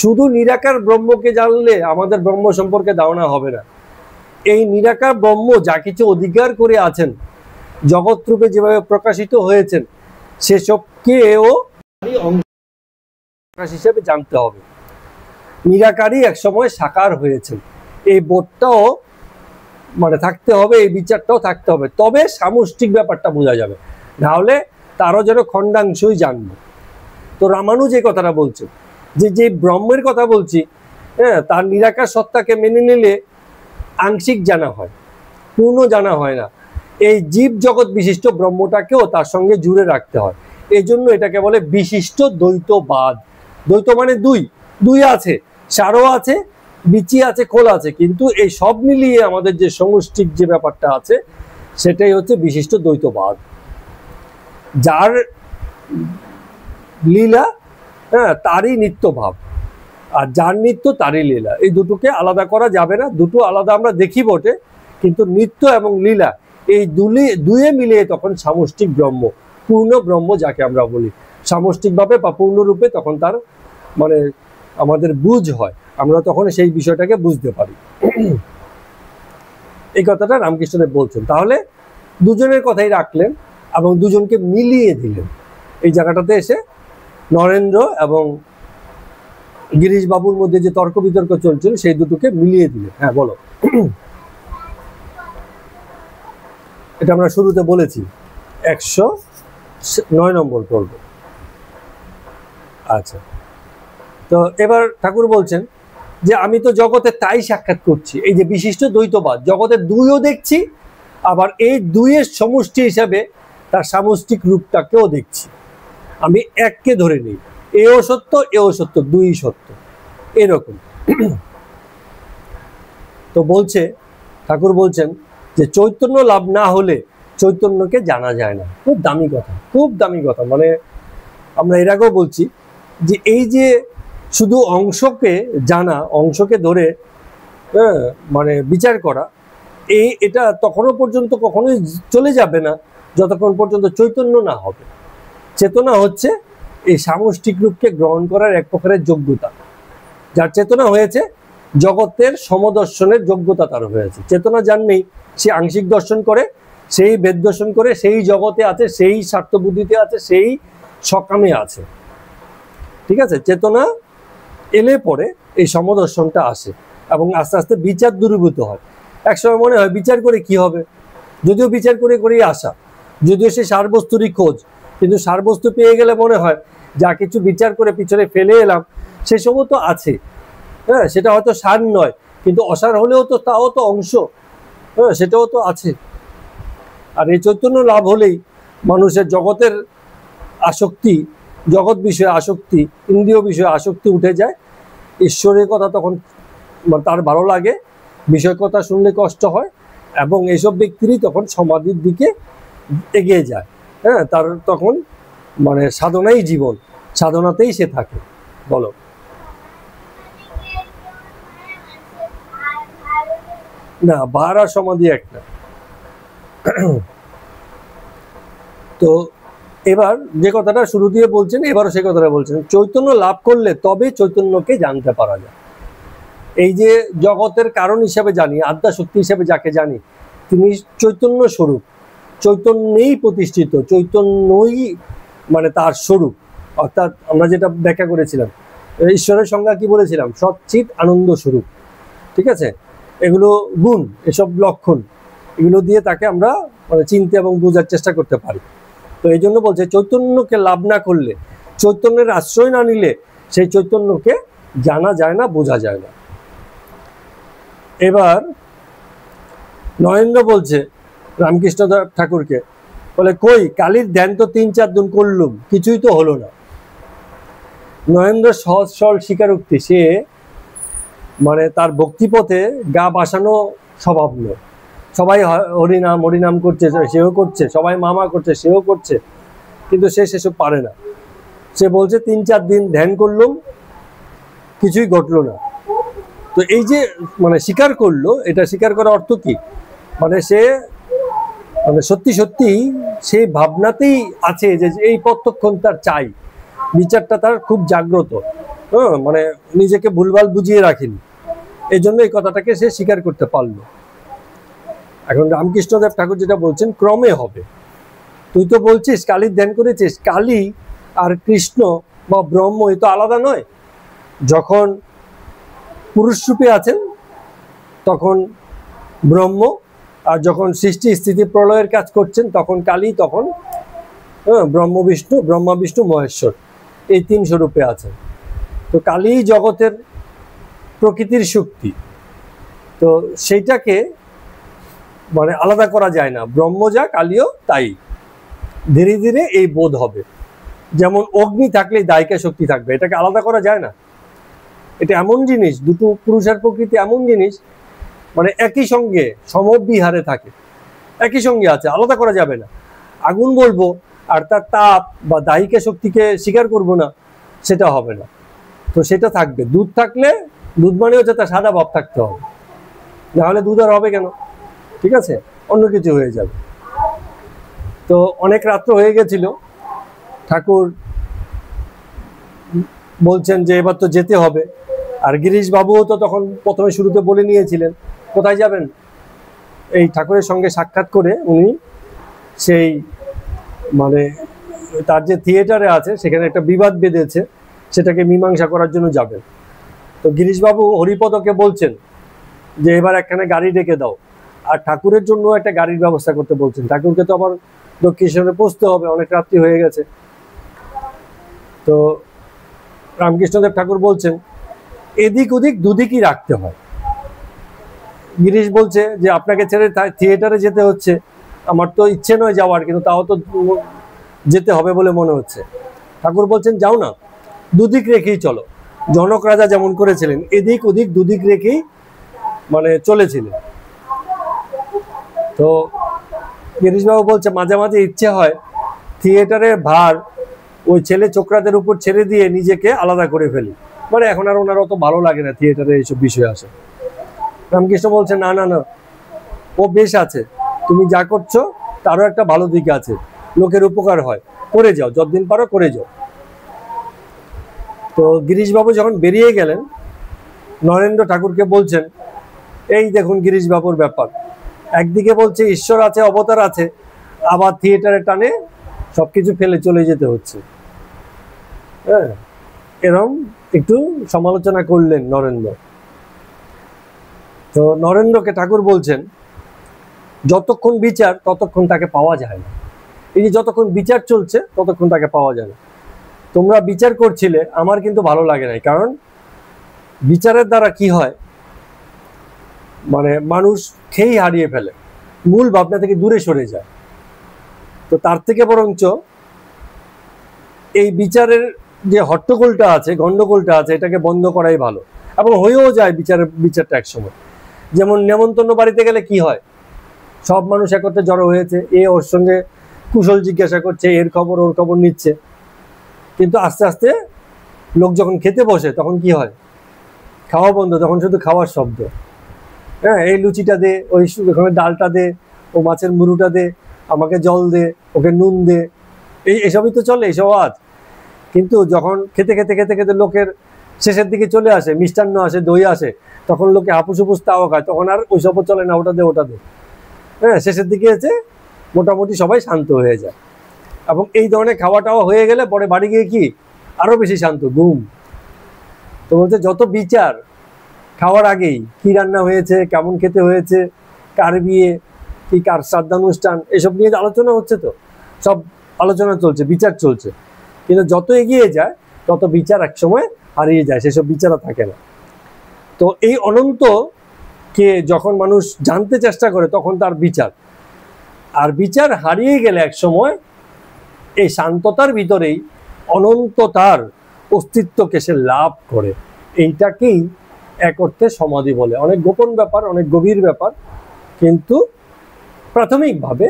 শুধু নিরাকার ব্রহ্মকে জানলে আমাদের ব্রহ্ম সম্পর্কে ধারণা হবে না। এই নিরাকার ব্রহ্ম যা কিছু অধিকার করে আছেন, জগৎ রূপে যেভাবে প্রকাশিত হয়েছেন, সেসবকেও হিসেবে জানতে হবে। নিরাকারই একসময় সাকার হয়েছে, এই বোধটাও মানে থাকতে হবে, এই বিচারটাও থাকতে হবে, তবে সামষ্টিক ব্যাপারটা বোঝা যাবে, না হলে তারও যেন খণ্ডাংশই জানবো। তো রামানুজ এই কথাটা বলছে যে যে ব্রহ্মের কথা বলছি, হ্যাঁ, তার নিরাকার সত্তাকে মেনে নিলে আংশিক জানা হয়, পূর্ণ জানা হয় না। এই জীব জগৎ বিশিষ্ট ব্রহ্মটাকেও তার সঙ্গে জুড়ে রাখতে হয়, এই জন্য এটাকে বলে বিশিষ্ট দ্বৈতবাদ। দ্বৈত মানে দুই, দুই আছে, সারও আছে, বিচি আছে, খোল আছে, কিন্তু এই সব মিলিয়ে আমাদের যে সমষ্টিক যে ব্যাপারটা আছে সেটাই হচ্ছে বিশিষ্ট দ্বৈতবাদ। যার লীলা, হ্যাঁ, তারই নিত্য ভাব, আর যার নিত্য তারই লীলা। এই দুটোকে আলাদা করা যাবে না, দুটো আলাদা আমরা দেখি বটে, কিন্তু নিত্য এবং লীলা এই দুয়ে মিলিয়ে তখন সামষ্টিক ব্রহ্ম, পূর্ণ ব্রহ্ম যাকে আমরা বলি, সামষ্টিকভাবে বা পূর্ণরূপে তখন তার মানে আমাদের বুঝ হয়, আমরা তখন সেই বিষয়টাকে বুঝতে পারি। এই কথাটা রামকৃষ্ণদেব বলছেন। তাহলে দুজনের কথাই রাখলেন এবং দুজনকে মিলিয়ে দিলেন। এই জায়গাটাতে এসে নরেন্দ্র এবং গিরিশ বাবুর মধ্যে যে তর্ক বিতর্ক চলছিল সেই দুটোকে মিলিয়ে দিলেন। হ্যাঁ বলো। এটা আমরা শুরুতে বলেছি 109 নম্বর পর্ব। আচ্ছা, তো এবার ঠাকুর বলছেন যে আমি তো জগতে তাই সাক্ষাৎ করছি, এই যে বিশিষ্ট দ্বৈতবাদ, জগতের দুইও দেখছি, আবার এই দুইয়ের সমষ্টি হিসাবে তার সামষ্টিক রূপটাকেও দেখছি। আমি এককে ধরে নিই, এও সত্য এও সত্য, দুই সত্য, এরকম। তো বলছে, ঠাকুর বলছেন যে চৈতন্য লাভ না হলে চৈতন্যকে জানা যায় না। খুব দামি কথা, খুব দামি কথা। মানে আমরা এর আগেও বলছি যে এই যে শুধু অংশকে জানা, অংশকে ধরে মানে বিচার করা, এটা তখনও পর্যন্ত কখনোই চলে যাবে না যতক্ষণ পর্যন্ত চৈতন্য না হবে। চেতনা হচ্ছে এই সামষ্টিক রূপকে গ্রহণ করার এক প্রকারের যোগ্যতা। যার চেতনা হয়েছে, জগতের সমদর্শনের যোগ্যতা তার হয়েছে। চেতনা যার নেই, সে আংশিক দর্শন করে, সেই বেদ দর্শন করে, সেই জগতে আছে, সেই স্বার্থবুদ্ধিতে আছে, সেই সকামে আছে। ঠিক আছে, চেতনা এলে পরে এই সমদর্শনটা আসে এবং আস্তে আস্তে বিচার দূরীভূত হয়। একসময় মনে হয় বিচার করে কি হবে, যদিও বিচার করে করেই আসা, যদিও সে সারবস্তুরই খোঁজ, কিন্তু সারবস্তু পেয়ে গেলে মনে হয় যা কিছু বিচার করে পিছনে ফেলে এলাম সেসবও তো আছে। হ্যাঁ, সেটা হয়তো সার নয়, কিন্তু অসার হলেও তো তাও তো অংশ, হ্যাঁ, সেটাও তো আছে। আর এই চৈতন্য লাভ হলেই মানুষের জগতের আসক্তি, জগৎ বিষয়ে আসক্তি, ইন্দ্রিয় বিষয়ে আসক্তি উঠে যায়। ঈশ্বরের কথা তখন তার ভালো লাগে, বিষয় কথা শুনলে কষ্ট হয়, এবং এইসব ব্যক্তিরই তখন সমাধির দিকে এগিয়ে যায়। হ্যাঁ, তার তখন মানে সাধনাই জীবন, সাধনাতেই সে থাকে। বলো। না, ভার আর সমাধি এক না। তো এবার যে কথাটা শুরু দিয়ে বলছেন, এবারও সে কথাটা বলছেন, চৈতন্য লাভ করলে তবে চৈতন্যকে জানতে পারা যায়। এই যে জগতের কারণ হিসেবে জানি, আদ্যা শক্তি হিসেবে যাকে জানি, তিনি চৈতন্য স্বরূপ, চৈতন্যেই প্রতিষ্ঠিত, চৈতন্যই মানে তার স্বরূপ। অর্থাৎ আমরা যেটা ব্যাখ্যা করেছিলাম, ঈশ্বরের সংজ্ঞা কি বলেছিলাম, সচ্চিৎ আনন্দ স্বরূপ। ঠিক আছে, এগুলো গুণ, এসব লক্ষণ, এগুলো দিয়ে তাকে আমরা মানে চিনতে এবং বোঝার চেষ্টা করতে পারি। তো এই জন্য বলছে চৈতন্যকে লাভ না করলে, চৈতন্যের আশ্রয় না নিলে সেই চৈতন্যকে জানা যায় না, বোঝা যায় না। এবার নরেন্দ্র বলছে রামকৃষ্ণ ঠাকুরকে, বলে কই কালীর ধ্যান তো 3-4 দিন করলুম, কিছুই তো হলো না। নরেন্দ্র সহজ সরল স্বীকারোক্তি, সে মানে তার ভক্তিপথে গা বাসানো স্বভাব নয়। সবাই হরিনাম হরিনাম করছে, সেও করছে, সবাই মামা করছে, সেও করছে, কিন্তু সে সেসব পারে না। সে বলছে 3-4 দিন ধ্যান করলুম, কিছুই ঘটলো না। তো এই যে মানে স্বীকার করলো, এটা স্বীকার করার অর্থ কি, মানে সে মানে সত্যি সত্যি সেই ভাবনাতেই আছে যে এই প্রত্যক্ষণ তার চাই, বিচারটা তার খুব জাগ্রত। হ্যাঁ, মানে নিজেকে ভুলভাল বুঝিয়ে রাখেনি, এই জন্য এই কথাটাকে সে স্বীকার করতে পারলো। এখন রামকৃষ্ণদেব ঠাকুর যেটা বলছেন, ক্রমে হবে। তুই তো বলছিস কালীর ধ্যান করেছিস, কালী আর কৃষ্ণ বা ব্রহ্ম, এ তো আলাদা নয়। যখন পুরুষ রূপে আছেন তখন ব্রহ্ম, আর যখন সৃষ্টি স্থিতি প্রলয়ের কাজ করছেন তখন কালী, তখন ব্রহ্মা বিষ্ণু মহেশ্বর, এই 3 স্বরূপে আছেন। তো কালী জগতের প্রকৃতির শক্তি, তো সেইটাকে মানে আলাদা করা যায় না। ব্রহ্ম যা, কালীও তাই। ধীরে ধীরে এই বোধ হবে। যেমন অগ্নি থাকলেই দায়িকা শক্তি থাকবে, এটাকে আলাদা করা যায় না। এটা এমন জিনিস, দুটো পুরুষের প্রকৃতি এমন জিনিস, মানে একই সঙ্গে সমবিহারে থাকে, একই সঙ্গে আছে, আলাদা করা যাবে না। আগুন বলবো আর তার তাপ বা দায়িকা শক্তিকে স্বীকার করব না, সেটা হবে না। তো সেটা থাকবে। দুধ থাকলে, দুধ মানে হচ্ছে তার সাদা ভাব থাকতে হবে, নাহলে দুধ আর হবে কেন? ঠিক আছে, অন্য কিছু হয়ে যাবে। তো অনেক রাত্র হয়ে গেছিল, ঠাকুর বলছেন যে এবার তো যেতে হবে। আর গিরিশ বাবুও তো তখন প্রথমে শুরুতে বলে নিয়েছিলেন কোথায় যাবেন। এই ঠাকুরের সঙ্গে সাক্ষাৎ করে উনি সেই মানে তার যে থিয়েটারে আছে সেখানে একটা বিবাদ বেঁধেছে, সেটাকে মীমাংসা করার জন্য যাবেন। তো গিরিশবাবু হরিপদকে বলছেন যে এবার একখানে গাড়ি ডেকে দাও, আর ঠাকুরের জন্য একটা গাড়ির ব্যবস্থা করতে বলছেন। ঠাকুরকে তো আবার দক্ষিণেশ্বরে পৌঁছতে হবে, অনেক রাত্রি হয়ে গেছে। তো রামকৃষ্ণদেব ঠাকুর বলছেন এদিক ওদিক দুদিকই রাখতে হয়। গিরিশ বলছে যে আপনাকে ছেড়ে থিয়েটারে যেতে হচ্ছে, আমার তো ইচ্ছে নয় যাওয়ার, কিন্তু তাও তো যেতে হবে বলে মনে হচ্ছে। ঠাকুর বলছেন যাও না, দুদিক রেখেই চলো। জনক রাজা যেমন করেছিলেন, এদিক ওদিক দুদিক রেখেই মানে চলেছিলেন। তো গিরিশবাবু বলছে মাঝে মাঝে ইচ্ছে হয় থিয়েটারের ভার ওই ছেলে ছোকরাদের উপর ছেড়ে দিয়ে নিজেকে আলাদা করে ফেলি, মানে এখন আর ওনার অত ভালো লাগে না থিয়েটারে এইসব বিষয় আসে। রামকৃষ্ণ বলছে না না না, ও বেশ আছে, তুমি যা করছো তারও একটা ভালো দিক আছে, লোকের উপকার হয়, করে যাও, যতদিন পারো করে যাও। তো গিরিশবাবু যখন বেরিয়ে গেলেন, নরেন্দ্র ঠাকুরকে বলছেন এই দেখুন গিরিশবাবুর ব্যাপার, একদিকে বলছে ঈশ্বর আছে, অবতার আছে, আবার থিয়েটারে টানে সবকিছু ফেলে চলে যেতে হচ্ছে। হ্যাঁ, এরম একটু সমালোচনা করলেন নরেন্দ্র। তো নরেন্দ্রকে ঠাকুর বলছেন যতক্ষণ বিচার ততক্ষণ তাকে পাওয়া যায় না। এই যে যতক্ষণ বিচার চলছে ততক্ষণ তাকে পাওয়া যায় না। তোমরা বিচার করছিলে, আমার কিন্তু ভালো লাগে নাই, কারণ বিচারের দ্বারা কি হয়, মানে মানুষ খেই হারিয়ে ফেলে, মূল ভাবনা থেকে দূরে সরে যায়। তো তার থেকে বরঞ্চ এই বিচারের যে হট্টগোলটা আছে, গন্ডগোলটা আছে, এটাকে বন্ধ করাই ভালো। এবং হয়েও যায় বিচারটা একসময়। যেমন নেমন্তন্ন বাড়িতে গেলে কি হয়, সব মানুষ একত্রে জড়ো হয়েছে, এ ওর সঙ্গে কুশল জিজ্ঞাসা করছে, এর খবর ওর খবর নিচ্ছে, কিন্তু আস্তে আস্তে লোক যখন খেতে বসে তখন কি হয়, খাওয়া বন্ধ, তখন শুধু খাওয়ার শব্দ। হ্যাঁ, এই লুচিটা দে, ওই ওখানে ডালটা দে, ও মাছের মুড়ুটা দে, আমাকে জল দে, ওকে নুন দে, এসবই তো চলে, এইসব আজ। কিন্তু যখন খেতে খেতে খেতে খেতে লোকের শেষের দিকে চলে আসে, মিষ্টান্ন আসে, দই আসে, তখন লোকে হাপুস হুপুস তাও খায়, তখন আর ওইসবও চলে না, ওটা দে ওটা দে। হ্যাঁ, শেষের দিকে এসে মোটামুটি সবাই শান্ত হয়ে যায়। এবং এই ধরনের খাওয়া টাওয়া হয়ে গেলে পরে বাড়ি গিয়ে কি আরো বেশি শান্ত, ঘুম। তো বলছে যত বিচার খাওয়ার আগেই, কি রান্না হয়েছে, কেমন খেতে হয়েছে, কার বিয়ে, কি কার শ্রাদ্ধানুষ্ঠান, এসব নিয়ে আলোচনা হচ্ছে, তো সব আলোচনা চলছে, বিচার চলছে। কিন্তু যত এগিয়ে যায় তত বিচার একসময় হারিয়ে যায়, সেসব বিচারও থাকে না। তো এই অনন্তকে যখন মানুষ জানতে চেষ্টা করে তখন তার বিচার, আর বিচার হারিয়ে গেলে এক সময় এই শান্ততার ভিতরেই অনন্ততার অস্তিত্বকে সে লাভ করে। এইটাকেই এক অর্থে সমাধি বলে। অনেক গোপন ব্যাপার, অনেক গভীর ব্যাপার, কিন্তু প্রাথমিকভাবে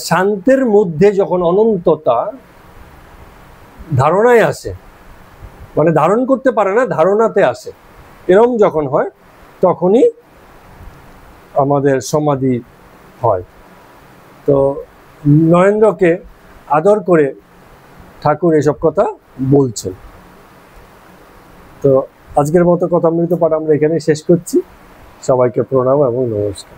শান্তের মধ্যে যখন অনন্ততা ধারণায় আসে, মানে ধারণ করতে পারে না, ধারণাতে আসে, এরম যখন হয় তখনই আমাদের সমাধি হয়। তো নরেন্দ্রকে আদর করে ঠাকুর এসব কথা বলছেন। তো আজকের মতো কথামৃত পাঠ আমরা এখানে শেষ করছি। সবাইকে প্রণাম এবং নমস্কার।